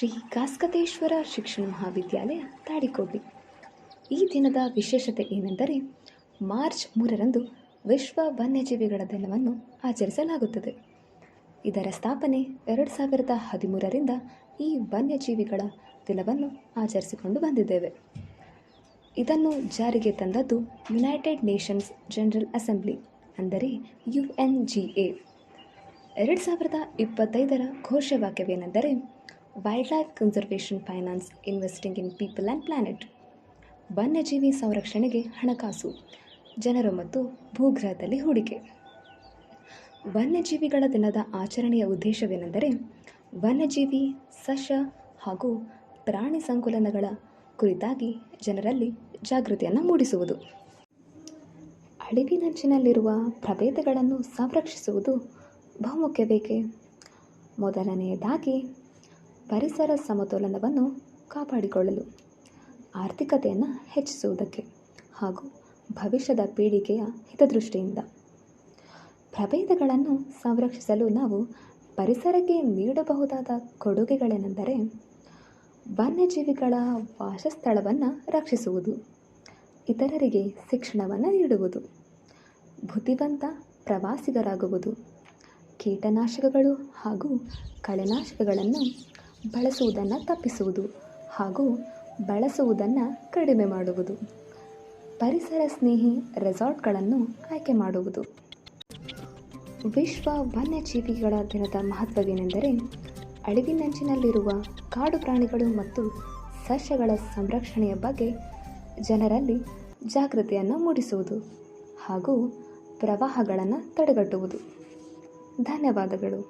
ಶ್ರೀ ಕಾಸ್ಕತೇಶ್ವರ ಶಿಕ್ಷಣ ಮಹಾವಿದ್ಯಾಲಯ ತಾಳಿಕೋಟೆ. ಈ ದಿನದ ವಿಶೇಷತೆ ಏನೆಂದರೆ ಮಾರ್ಚ್ 3ರಂದು ವಿಶ್ವ ವನ್ಯಜೀವಿಗಳ ದಿನವನ್ನು ಆಚರಿಸಲಾಗುತ್ತದೆ. ಇದರ ಸ್ಥಾಪನೆ 2013ರಿಂದ ಈ ವನ್ಯಜೀವಿಗಳ ದಿನವನ್ನು ಆಚರಿಸಿಕೊಂಡು ಬಂದಿದ್ದೇವೆ. ಇದನ್ನು ಜಾರಿಗೆ ತಂದದ್ದು ಯುನೈಟೆಡ್ ನೇಷನ್ಸ್ ಜನರಲ್ ಅಸೆಂಬ್ಲಿ ಅಂದರೆ UNGA. 2025ರ ಘೋಷವಾಕ್ಯವೇನೆಂದರೆ wildlife conservation finance investing in people and planet. ವನ್ಯಜೀವಿ ಸಂರಕ್ಷಣೆಗೆ ಹಣಕಾಸು, ಜನರು ಮತ್ತು ಭೂಗ್ರಹದಲ್ಲಿ ಹೂಡಿಕೆ. ವನ್ಯಜೀವಿಗಳ ದಿನದ ಆಚರಣೆಯ ಉದ್ದೇಶವೇನೆಂದರೆ ವನ್ಯಜೀವಿ, ಸಸ್ಯ ಹಾಗೂ ಪ್ರಾಣಿ ಸಂಕುಲನಗಳ ಕುರಿತಾಗಿ ಜನರಲ್ಲಿ ಜಾಗೃತಿಯನ್ನು ಮೂಡಿಸುವುದು. ಅಳಿವಿನಂಚಿನಲ್ಲಿರುವ ಪ್ರಭೇದಗಳನ್ನು ಸಂರಕ್ಷಿಸುವುದು ಬಹುಮುಖ್ಯವೇಕೆ? ಮೊದಲನೆಯದಾಗಿ ಪರಿಸರ ಸಮತೋಲನವನ್ನು ಕಾಪಾಡಿಕೊಳ್ಳಲು, ಆರ್ಥಿಕತೆಯನ್ನು ಹೆಚ್ಚಿಸುವುದಕ್ಕೆ ಹಾಗೂ ಭವಿಷ್ಯದ ಪೀಳಿಗೆಯ ಹಿತದೃಷ್ಟಿಯಿಂದ. ಪ್ರಭೇದಗಳನ್ನು ಸಂರಕ್ಷಿಸಲು ನಾವು ಪರಿಸರಕ್ಕೆ ನೀಡಬಹುದಾದ ಕೊಡುಗೆಗಳೇನೆಂದರೆ ವನ್ಯಜೀವಿಗಳ ವಾಸಸ್ಥಳವನ್ನು ರಕ್ಷಿಸುವುದು, ಇತರರಿಗೆ ಶಿಕ್ಷಣವನ್ನು ನೀಡುವುದು, ಬುದ್ಧಿವಂತ ಪ್ರವಾಸಿಗರಾಗುವುದು, ಕೀಟನಾಶಕಗಳು ಹಾಗೂ ಕಳೆನಾಶಕಗಳನ್ನು ಬಳಸುವುದನ್ನು ತಪ್ಪಿಸುವುದು ಹಾಗೂ ಬಳಸುವುದನ್ನು ಕಡಿಮೆ ಮಾಡುವುದು, ಪರಿಸರ ಸ್ನೇಹಿ ರೆಸಾರ್ಟ್ಗಳನ್ನು ಆಯ್ಕೆ ಮಾಡುವುದು. ವಿಶ್ವ ವನ್ಯಜೀವಿಗಳ ದಿನದ ಮಹತ್ವವೇನೆಂದರೆ ಅಳಿವಿನಂಚಿನಲ್ಲಿರುವ ಕಾಡು ಪ್ರಾಣಿಗಳು ಮತ್ತು ಸಸ್ಯಗಳ ಸಂರಕ್ಷಣೆಯ ಬಗ್ಗೆ ಜನರಲ್ಲಿ ಜಾಗೃತಿಯನ್ನು ಮೂಡಿಸುವುದು ಹಾಗೂ ಪ್ರವಾಹಗಳನ್ನು ತಡೆಗಟ್ಟುವುದು. ಧನ್ಯವಾದಗಳು.